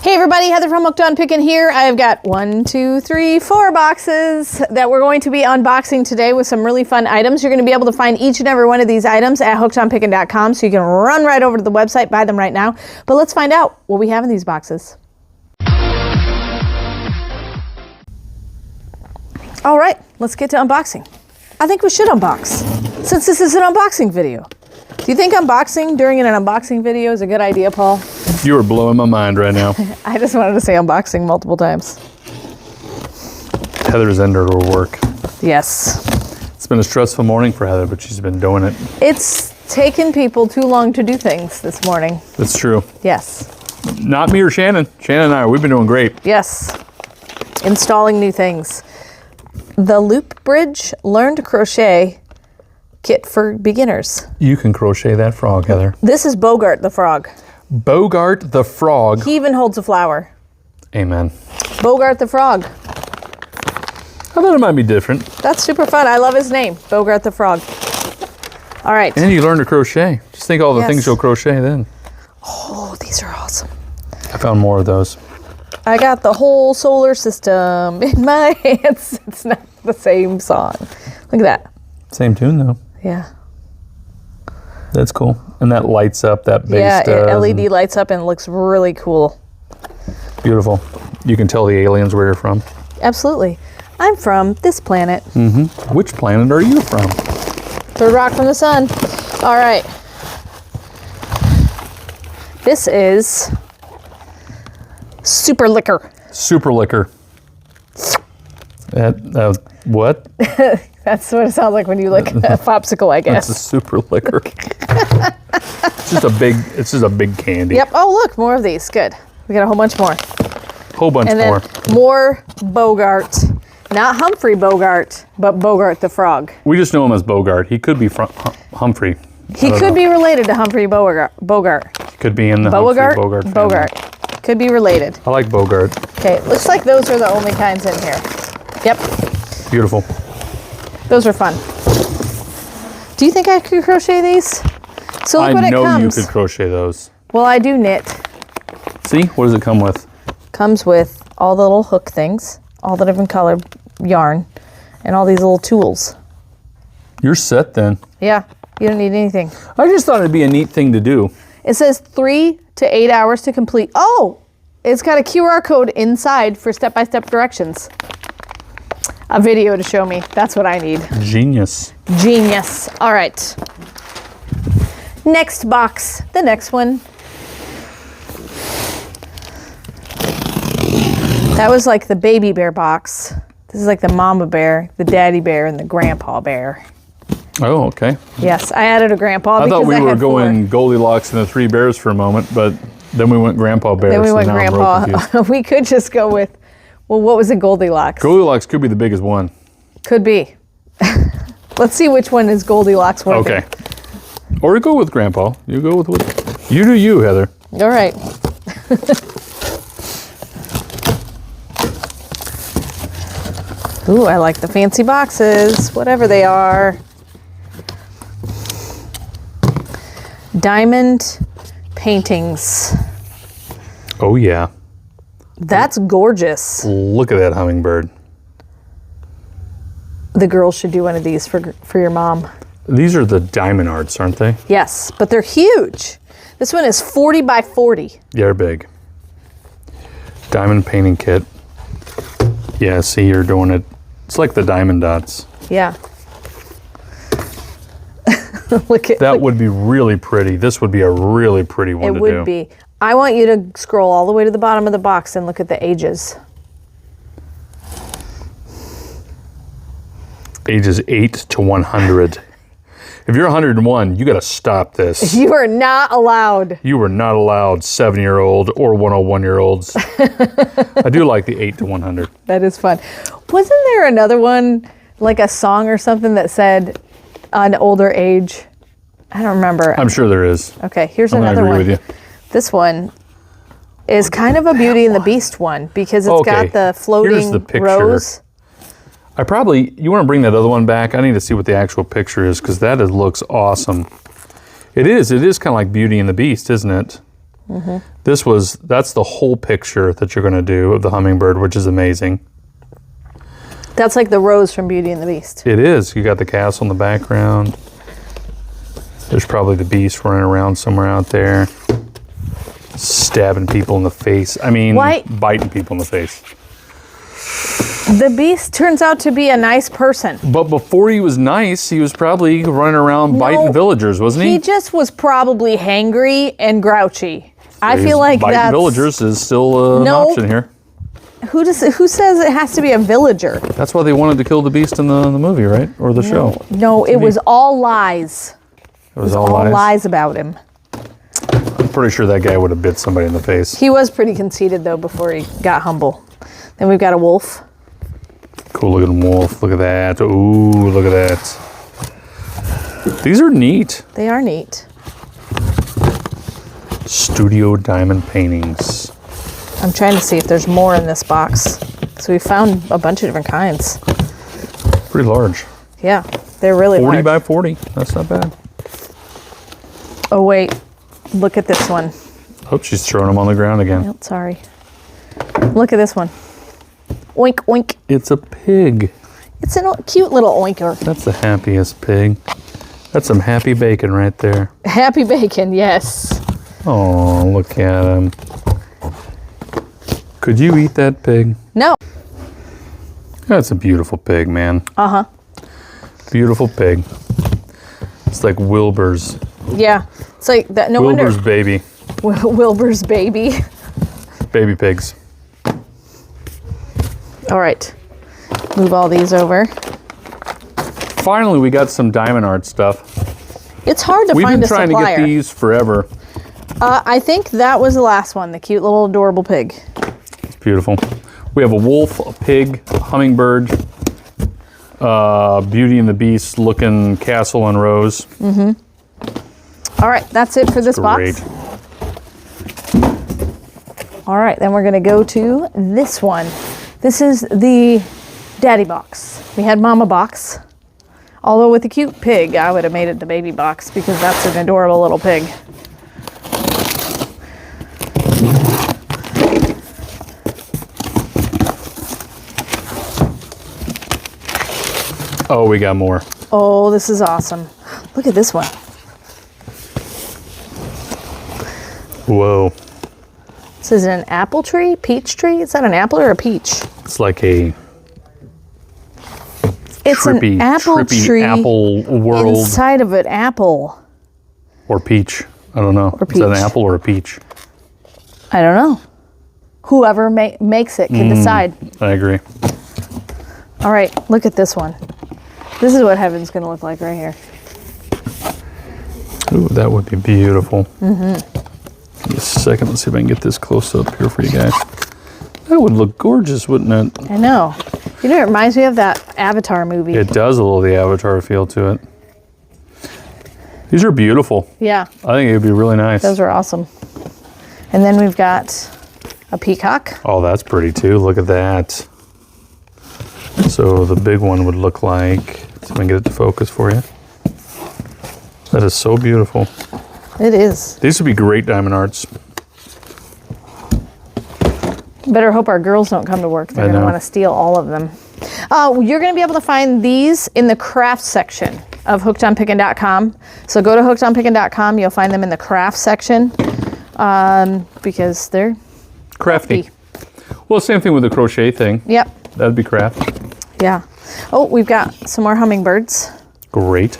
Hey everybody, Heather from Hooked on Pickin here. I've got 1, 2, 3, 4 boxes that we're going to be unboxing today with some really fun items. You're going to be able to find each and every one of these items at hookedonpickin.com, so you can run right over to the website, buy them right now. But let's find out what we have in these boxes. All right, let's get to unboxing. I think we should unbox, since this is an unboxing video. Do you think unboxing during an unboxing video is a good idea, Paul? You are blowing my mind right now. I just wanted to say unboxing multiple times. Heather's ended her work. Yes. It's been a stressful morning for Heather, but she's been doing it. It's taken people too long to do things this morning. That's true. Yes. Not me or Shannon. Shannon and I, we've been doing great. Yes. Installing new things. The Loop Bridge Learn to Crochet Kit for Beginners. You can crochet that frog, Heather. This is Bogart the frog. Bogart the frog. He even holds a flower. Amen. Bogart the frog. I thought it might be different. That's super fun. I love his name, Bogart the frog. All right. And you learn to crochet. Just think all the things you'll crochet then. Oh, these are awesome. I found more of those. I got the whole solar system in my hands. It's not the same song. Look at that. Same tune though. Yeah. That's cool. And that lights up, that base Yeah, does. LED lights up and looks really cool. Beautiful. You can tell the aliens where you're from. Absolutely. I'm from this planet. Mm-hmm. Which planet are you from? Third rock from the sun. All right. This is Super Liquor. Super liquor. What? That's what it sounds like when you lick a popsicle, I guess. That's a super liquor. It's just a big candy. Yep. Oh, look, more of these. Good. We got a whole bunch more. Whole bunch And more. then more Bogart. Not Humphrey Bogart, but Bogart the frog. We just know him as Bogart. He could be from Humphrey. He could be related to Humphrey Bogart. He could be in the Bogart? Humphrey Bogart family. Bogart. Could be related. I like Bogart. Okay, looks like those are the only kinds in here. Yep. Beautiful. Those are fun. Do you think I could crochet these? So look what I it know comes. you could crochet those. Well, I do knit. See? What does it come with? Comes with all the little hook things, all the different color yarn, and all these little tools. You're set then. Yeah, you don't need anything. I just thought it'd be a neat thing to do. It says 3 to 8 hours to complete. Oh, it's got a QR code inside for step-by-step directions. A video to show me. That's what I need. Genius. Genius. All right. Next box. The next one. That was like the baby bear box. This is like the mama bear, the daddy bear, and the grandpa bear. Oh, okay. Yes, I added a grandpa I because thought we I were had going Goldilocks and the Three Bears for a moment, but then we went Grandpa Bear. Then we so went now I'm real grandpa. confused. We could just go with, well, what was it, Goldilocks? Goldilocks could be the biggest one. Could be. Let's see which one is Goldilocks working. Okay. Or you go with Grandpa. You go with what? You do you, Heather. All right. Ooh, I like the fancy boxes, whatever they are. Diamond paintings. Oh, yeah. That's gorgeous. Look at that hummingbird. The girls should do one of these for your mom. These are the diamond arts, aren't they? Yes, but they're huge. This one is 40 by 40. Yeah, they're big. Diamond painting kit. Yeah, see, you're doing it. It's like the diamond dots. Yeah. Look at that would be really pretty. This would be a really pretty one to do. It would be. I want you to scroll all the way to the bottom of the box and look at the ages. Ages 8 to 100. If you're 101, you got to stop this. You are not allowed. You are not allowed 7-year-old or 101-year-olds. I do like the 8 to 100. That is fun. Wasn't there another one, like a song or something that said an older age? I don't remember. I'm sure there is. Okay, here's I'm another gonna one. agree with you. This one is kind of a Beauty and the Beast one because it's got the floating rose. You want to bring that other one back? I need to see what the actual picture is because that looks awesome. It is kind of like Beauty and the Beast, isn't it? That's the whole picture that you're going to do of the hummingbird, which is amazing. That's like the rose from Beauty and the Beast. It is. You got the castle in the background. There's probably the beast running around somewhere out there, stabbing people in the face. I mean, biting people in the face. The beast turns out to be a nice person. But before he was nice, he was probably running around biting villagers, wasn't he? He just was probably hangry and grouchy. I feel like biting villagers is still an option here. Who says it has to be a villager? That's why they wanted to kill the beast in the movie, right? Or the show? No, it was all lies. It was all lies about him. I'm pretty sure that guy would have bit somebody in the face. He was pretty conceited, though, before he got humble. Then we've got a wolf. Cool looking wolf. Look at that. Ooh, look at that. These are neat. They are neat. Studio diamond paintings. I'm trying to see if there's more in this box. So we found a bunch of different kinds. Pretty large. Yeah, they're really 40 large. by 40. That's not bad. Oh, wait. Look at this one. Oh, she's throwing them on the ground again. Oh, sorry. Look at this one. Oink, oink. It's a pig. It's a cute little oinker. That's the happiest pig. That's some happy bacon right there. Happy bacon, yes. Oh, look at him. Could you eat that pig? No. That's a beautiful pig, man. Uh-huh. Beautiful pig. It's like Wilbur's. Yeah. It's like that. No Wilbur's wonder. baby. Wilbur's baby. Baby pigs. All right. Move all these over. Finally, we got some diamond art stuff. It's hard to find a supplier. We've been trying to get these forever. I think that was the last one, the cute little adorable pig. It's beautiful. We have a wolf, a pig, a hummingbird, Beauty and the Beast looking castle and rose. Mm-hmm. All right, that's it for this box. All right, then we're going to go to this one. This is the daddy box. We had mama box. Although with a cute pig, I would have made it the baby box because that's an adorable little pig. Oh, we got more. Oh, this is awesome. Look at this one. Whoa. This is an apple tree, peach tree. Is that an apple or a peach? It's like a trippy, an apple tree apple world. Inside of an apple. Or peach. I don't know. Or peach. Is that an apple or a peach? I don't know. Whoever makes it can decide. I agree. All right, look at this one. This is what heaven's going to look like right here. Ooh, that would be beautiful. Mm-hmm. Give me a second. Let's see if I can get this close up here for you guys. That would look gorgeous, wouldn't it? I know. You know, it reminds me of that Avatar movie. It does a little the Avatar feel to it. These are beautiful. Yeah. I think it would be really nice. Those are awesome. And then we've got a peacock. Oh, that's pretty too. Look at that. So the big one would look like, see if I can get it to focus for you. That is so beautiful. It is. These would be great diamond arts. Better hope our girls don't come to work. They're going to want to steal all of them. You're going to be able to find these in the craft section of hookedonpickin.com. So go to hookedonpickin.com. You'll find them in the craft section because they're crafty. Well, same thing with the crochet thing. Yep. That'd be craft. Yeah. Oh, we've got some more hummingbirds. Great.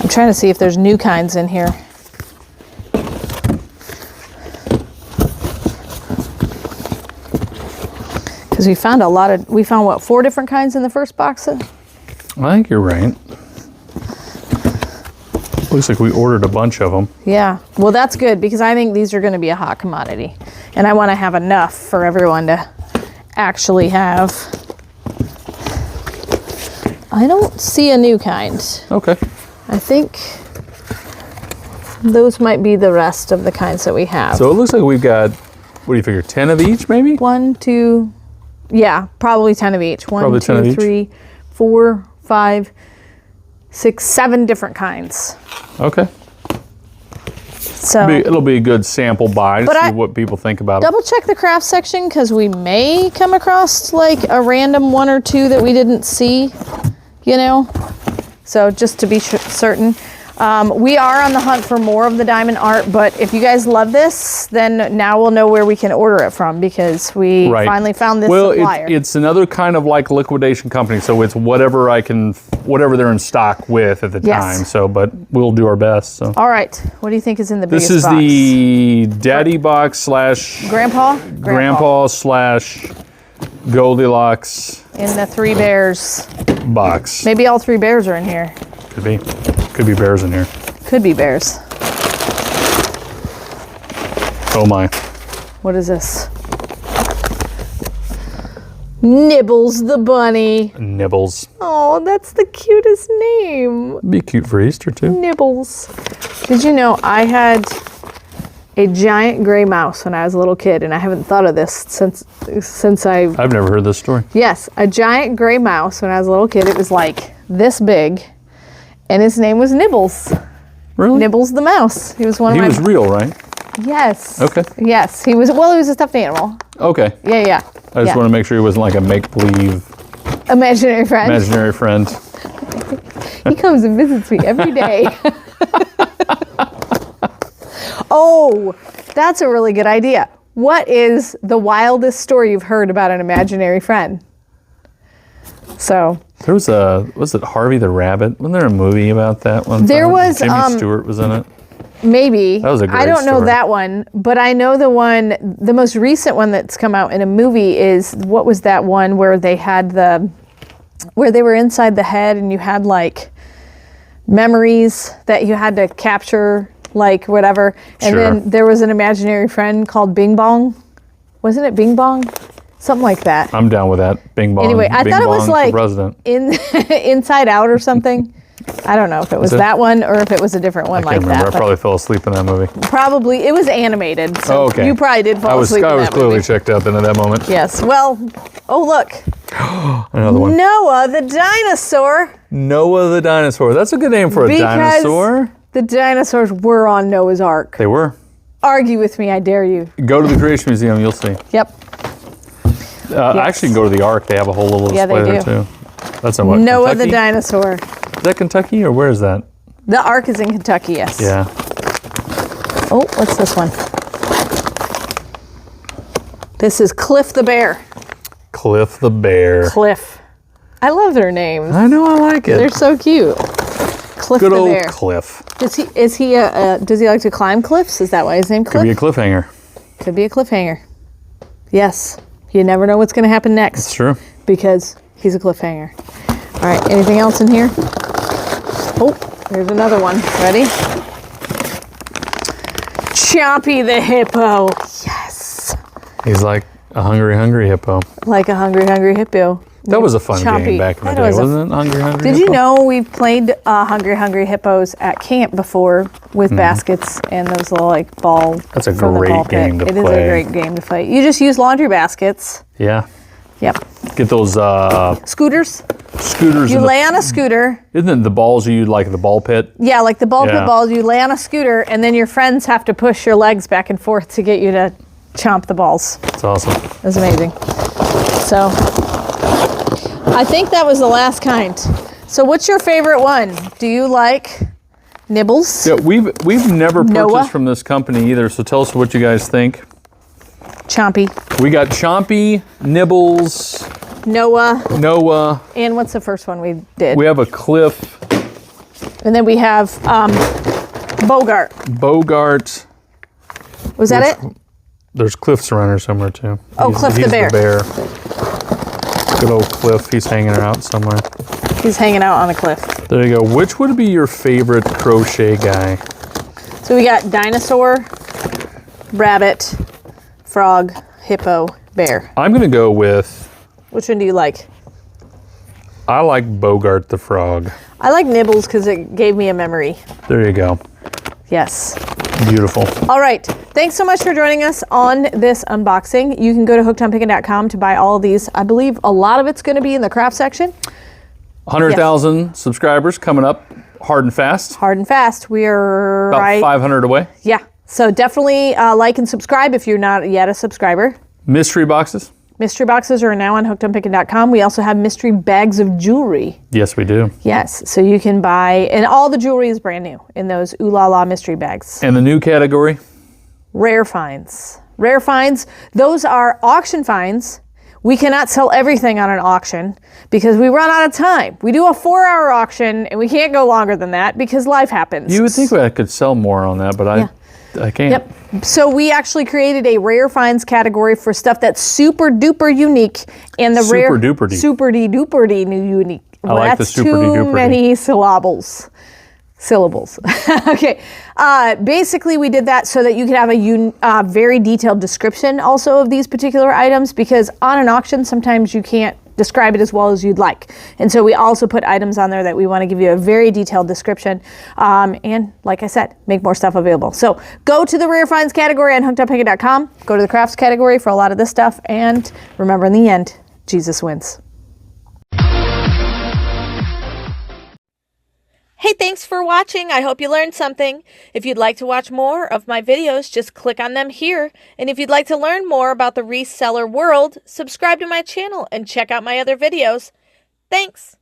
I'm trying to see if there's new kinds in here. Because we found what, 4 different kinds in the first box? I think you're right. Looks like we ordered a bunch of them. Yeah. Well, that's good because I think these are going to be a hot commodity. And I want to have enough for everyone to actually have. I don't see a new kind. Okay. I think those might be the rest of the kinds that we have. So it looks like we've got, what do you figure, 10 of each maybe? 1, 2, yeah, probably 10 of each. 1, 2, 3, 4, 5, 6, 7 different kinds. Okay. So it'll be a good sample buy to see what people think about it. Double check the craft section because we may come across like a random one or two that we didn't see, you know? So just to be certain. We are on the hunt for more of the diamond art, but if you guys love this, then now we'll know where we can order it from because we finally found this supplier. Well, it's another kind of like liquidation company, so it's whatever they're in stock with at the time. So, but we'll do our best. So. All right, what do you think is in the biggest box? This is the daddy box / grandpa / Goldilocks in the 3 bears box. Maybe all 3 bears are in here. Could be. Could be bears in here. Could be bears. Oh my. What is this? Nibbles the bunny. Nibbles. Oh, that's the cutest name. Be cute for Easter too. Nibbles. Did you know I had a giant gray mouse when I was a little kid, and I haven't thought of this since I've never heard this story. Yes, a giant gray mouse when I was a little kid. It was like this big. And his name was Nibbles. Really? Nibbles the mouse. He was one of my... He was real, right? Yes. Okay. Yes. He was a stuffed animal. Okay. Yeah. I just want to make sure he wasn't like a make-believe... Imaginary friend. Imaginary friend. He comes and visits me every day. Oh, that's a really good idea. What is the wildest story you've heard about an imaginary friend? So... There was it Harvey the Rabbit? Wasn't there a movie about that one? There was. Jimmy Stewart was in it. Maybe. That was a great I don't know story. that one, but I know the most recent one that's come out in a movie is, what was that one where they had where they were inside the head and you had like memories that you had to capture, like whatever. And then there was an imaginary friend called Bing Bong. Wasn't it Bing Bong? Something like that. I'm down with that. Bing Bong. Anyway, I thought it was like Inside Out or something. I don't know if it was that one or if it was a different one like that. I can't remember. I probably fell asleep in that movie. Probably. It was animated. So you probably did fall asleep in that movie. I was clearly checked out then at that moment. Yes. Well, oh look. Another one. Noah the dinosaur. Noah the dinosaur. That's a good name for a dinosaur. The dinosaurs were on Noah's Ark. They were. Argue with me, I dare you. Go to the Creation Museum, you'll see. Yep. Actually, go to the Ark. They have a whole little display there too. That's in what? Noah Kentucky? the dinosaur. Is that Kentucky or where is that? The Ark is in Kentucky, yes. Yeah. Oh, what's this one? This is Cliff the bear. Cliff the bear. Cliff. I love their names. I know, I like it. They're so cute. Cliff Good the old bear. Cliff. Does he like to climb cliffs? Is that why his name Cliff? Could be a cliffhanger. Could be a cliffhanger. Yes. You never know what's going to happen next. That's true. Because he's a cliffhanger. All right, anything else in here? Oh, there's another one. Ready? Chompy the hippo. Yes. He's like a hungry hippo. Like a hungry hippo. That was a fun game back in the day, wasn't it? Hungry hippo. Did you know we've played hungry hippos at camp before with baskets and those little like ball. That's a great game to play. It is a great game to play. You just use laundry baskets. Yeah. Yep. Get those scooters. Scooters. You lay on a scooter. Isn't it the balls you like the ball pit? Yeah, like the ball pit balls. You lay on a scooter, and then your friends have to push your legs back and forth to get you to chomp the balls. That's awesome. It was amazing. So, I think that was the last kind. So, what's your favorite one? Do you like Nibbles? Yeah, we've never purchased from this company either. So tell us what you guys think. Chompy. We got Chompy, Nibbles, Noah. And what's the first one we did? We have a Cliff. And then we have Bogart. Was that it? There's Cliff's around here somewhere too. Oh, Cliff the bear. Good old Cliff. He's hanging out somewhere. He's hanging out on a cliff. There you go. Which would be your favorite crochet guy? So we got dinosaur, rabbit, frog, hippo, bear. I'm going to go with... Which one do you like? I like Bogart the frog. I like Nibbles because it gave me a memory. There you go. Yes. Beautiful. All right. Thanks so much for joining us on this unboxing. You can go to hookedonpickin.com to buy all of these. I believe a lot of it's going to be in the craft section. 100,000 subscribers coming up hard and fast. Hard and fast. We're about 500 away. Yeah. So definitely like and subscribe if you're not yet a subscriber. Mystery boxes. Mystery boxes are now on hookedonpickin.com. We also have mystery bags of jewelry. Yes, we do. Yes, so you can buy, and all the jewelry is brand new in those Ooh La La mystery bags. And the new category? Rare finds. Rare finds, those are auction finds. We cannot sell everything on an auction because we run out of time. We do a 4-hour auction and we can't go longer than that because life happens. You would think I could sell more on that, but I can't. Yep. So we actually created a rare finds category for stuff that's super duper unique, and the super duper unique. I like the super That's too many syllables. Okay. Basically, we did that so that you could have a very detailed description also of these particular items, because on an auction sometimes you can't describe it as well as you'd like. And so we also put items on there that we want to give you a very detailed description. And like I said, make more stuff available. So go to the rare finds category on hookedonpickin.com. Go to the crafts category for a lot of this stuff. And remember, in the end, Jesus wins. Hey, thanks for watching. I hope you learned something. If you'd like to watch more of my videos, just click on them here. And if you'd like to learn more about the reseller world, subscribe to my channel and check out my other videos. Thanks.